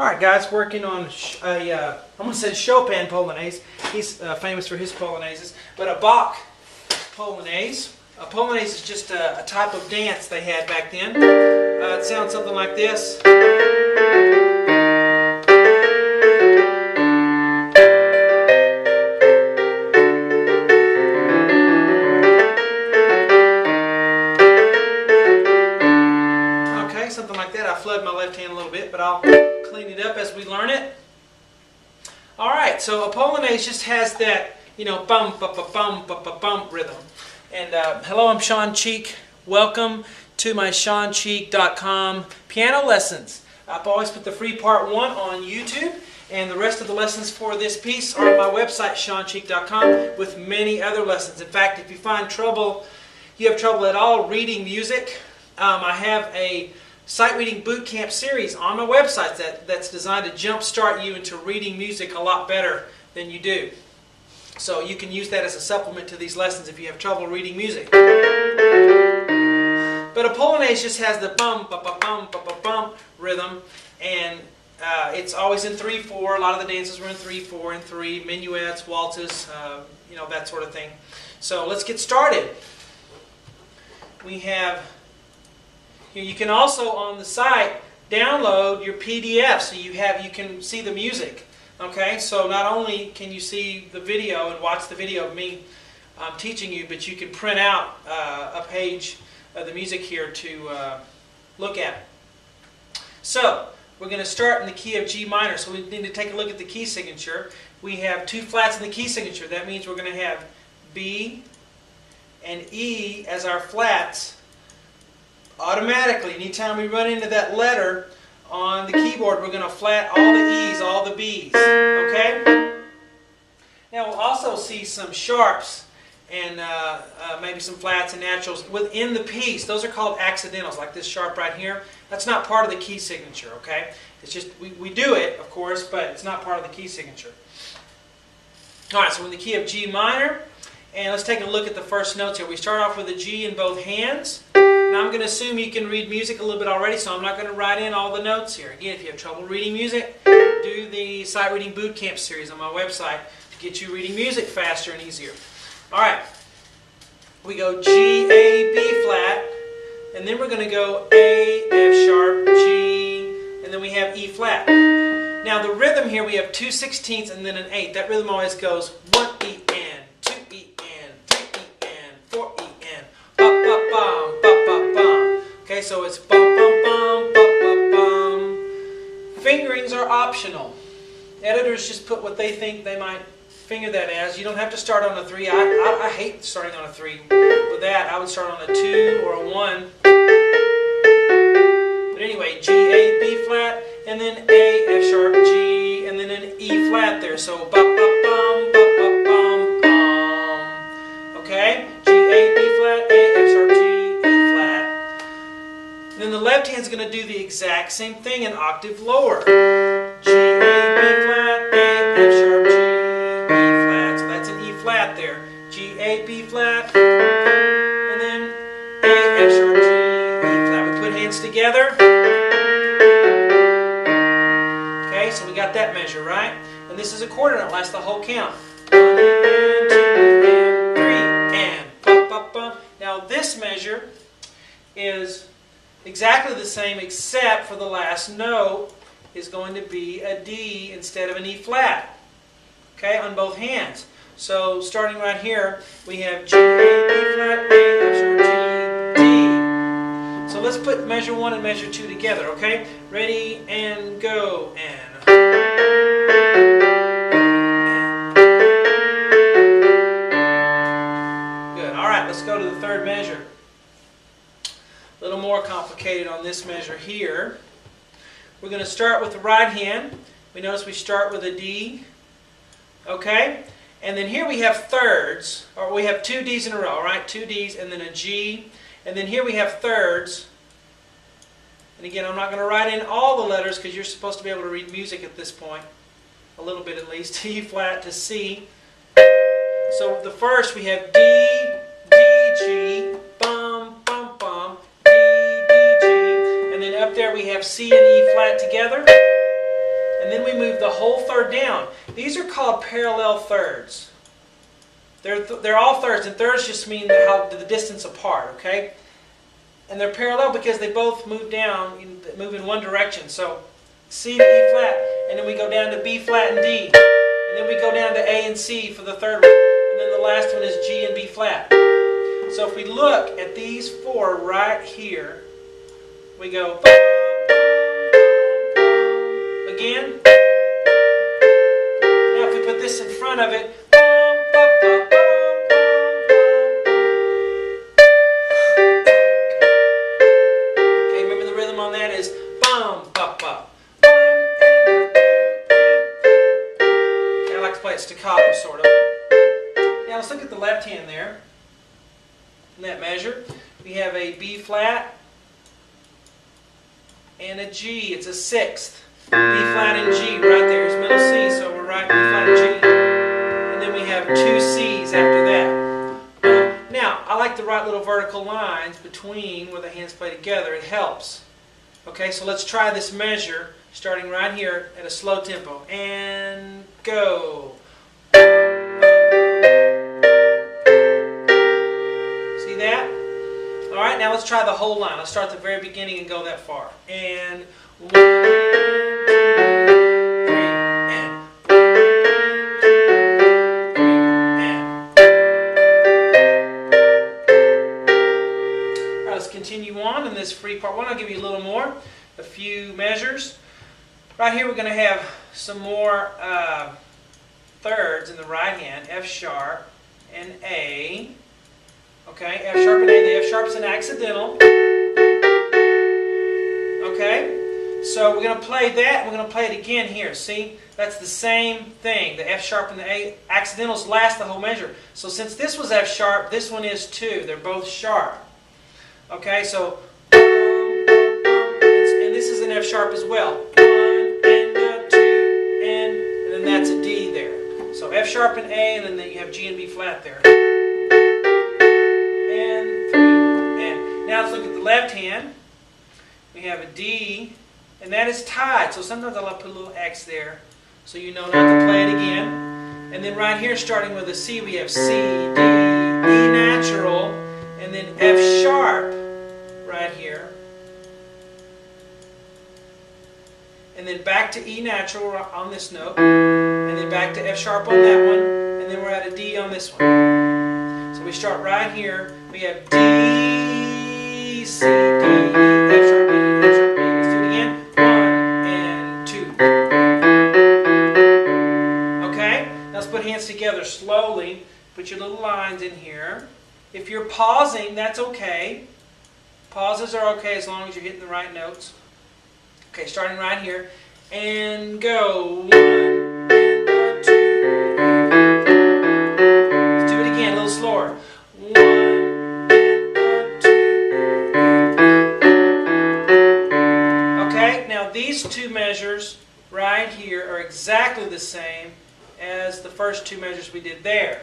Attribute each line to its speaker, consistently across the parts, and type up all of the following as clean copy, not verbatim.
Speaker 1: Alright guys, working on I'm going to say Chopin Polonaise. He's famous for his Polonaises. But a Bach Polonaise. A Polonaise is just a type of dance they had back then. It sounds something like this. Okay, something like that. I flood my left hand a little bit, but I'll clean it up as we learn it. Alright, so a Polonaise just has that, bum, ba, ba, bum, ba, ba, bum rhythm. And hello, I'm Sean Cheek. Welcome to my SeanCheek.com piano lessons. I've always put the free part 1 on YouTube, and the rest of the lessons for this piece are on my website, SeanCheek.com, with many other lessons. In fact, if you have trouble at all reading music, I have a sight reading boot camp series on my website that's designed to jumpstart you into reading music a lot better than you do. So you can use that as a supplement to these lessons if you have trouble reading music. But a Polonaise just has the bum, ba, ba, bum, ba, ba, bum rhythm, and it's always in 3/4. A lot of the dances were in 3/4 and 3, minuets, waltzes, that sort of thing. So let's get started. We have here. You can also on the site download your PDF, so you can see the music. Okay, so not only can you see the video and watch the video of me teaching you, but you can print out a page of the music here to look at. So we're going to start in the key of G minor. So we need to take a look at the key signature. We have 2 flats in the key signature. That means we're going to have B and E as our flats. Automatically, anytime we run into that letter on the keyboard, we're going to flat all the E's, all the B's. Okay? Now we'll also see some sharps and maybe some flats and naturals within the piece. Those are called accidentals, like this sharp right here. That's not part of the key signature, okay? It's just, we do it, of course, but it's not part of the key signature. Alright, so we're in the key of G minor, and let's take a look at the first notes here. We start off with a G in both hands. Now I'm going to assume you can read music a little bit already, so I'm not going to write in all the notes here. Again, if you have trouble reading music, do the Sight Reading Boot Camp series on my website to get you reading music faster and easier. Alright, we go G, A, B flat, and then we're going to go A, F sharp, G, and then we have E flat. Now the rhythm here, we have 2 16ths and then an 8. That rhythm always goes 1 E, N, 2 E, N, 3 E, N, 4 E, N, ba, ba, bum, ba, ba, bum. Okay, so it's bum, bum, bum, ba, ba, bum. Fingerings are optional. Editors just put what they think they might finger that as. You don't have to start on a 3. I hate starting on a 3. With that, I would start on a 2 or a 1. But anyway, G, A, B flat, and then A, F sharp, G, and then an E flat there. So ba, ba, bum, ba, ba, bum, bum. Okay? G, A, B flat, A, F sharp, G, E flat. Then the left hand's going to do the exact same thing, an octave lower. G, A, B flat, A, F sharp, G, flat there. G, A, B flat, and then A, F sharp, G, E flat. We put hands together. Okay, so we got that measure, right? And this is a quarter note, lasts the whole count. 1 and 2 and 3 and ba, ba, ba. Now this measure is exactly the same, except for the last note is going to be a D instead of an E flat. Okay, on both hands. So starting right here, we have G, A, B flat, A, F sharp, G, D. So let's put measure 1 and measure 2 together, okay? Ready and go, and. Good, alright, let's go to the third measure. A little more complicated on this measure here. We're going to start with the right hand. We notice we start with a D, okay? And then here we have thirds, or we have 2 Ds in a row, right? 2 Ds and then a G. And then here we have thirds. And again, I'm not going to write in all the letters because you're supposed to be able to read music at this point. A little bit at least. E flat to C. So the first we have D, D, G, bum, bum, bum, D, D, G. And then up there we have C and E flat together. and then we move the whole third down. These are called parallel thirds. They're all thirds, and thirds just mean the distance apart, okay? And they're parallel because they both move down, move in one direction. So C to E flat, and then we go down to B flat and D, and then we go down to A and C for the third one, and then the last one is G and B flat. So if we look at these four right here, we go again. Now if we put this in front of it, okay, remember the rhythm on that is bum, bum, bum. Okay, I like to play it staccato, sort of. Now let's look at the left hand there. In that measure, we have a B flat and a G. It's a sixth. B flat and G right there is middle C, so we're right B flat and G. And then we have two C's after that. Now, I like to write little vertical lines between where the hands play together. It helps. Okay, so let's try this measure starting right here at a slow tempo. And go. Alright, now let's try the whole line. Let's start at the very beginning and go that far. And 1, 2, 3, and 1, 2, 3, and. Alright, let's continue on in this free part one. I'll give you a little more, a few measures. Right here we're going to have some more thirds in the right hand, F sharp and A. Okay, F sharp and A. The F sharp's an accidental. Okay, so we're going to play that. We're going to play it again here. See, that's the same thing. The F sharp and the A accidentals last the whole measure. So since this was F sharp, this one is too. They're both sharp. Okay, so and this is an F sharp as well. 1 and 2 and then that's a D there. So F sharp and A, and then you have G and B flat there. Now let's look at the left hand. We have a D, and that is tied. So sometimes I'll put a little X there so you know not to play it again. And then right here, starting with a C, we have C, D, E natural, and then F sharp right here. And then back to E natural on this note, and then back to F sharp on that one, and then we're at a D on this one. So we start right here. We have D, C, D, E, F sharp, B, F sharp, B. Let's do it again. 1 and 2. Okay? Now let's put hands together slowly. Put your little lines in here. If you're pausing, that's okay. Pauses are okay as long as you're hitting the right notes. Okay, starting right here. And go. 1 and 2. Let's do it again, a little slower. 1 and 2. Okay, now these two measures right here are exactly the same as the first two measures we did there.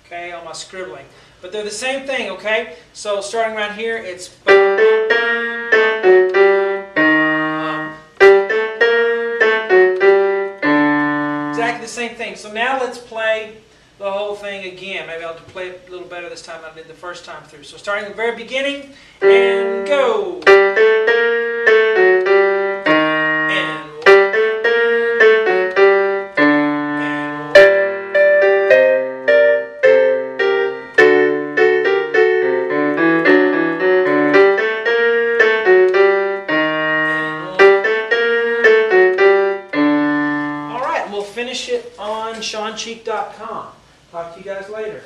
Speaker 1: Okay, on my scribbling. But they're the same thing, okay? So starting right here, it's exactly the same thing. So now let's play the whole thing again. Maybe I'll play it a little better this time than I did the first time through. So starting at the very beginning, and go. Finish it on SeanCheek.com. Talk to you guys later.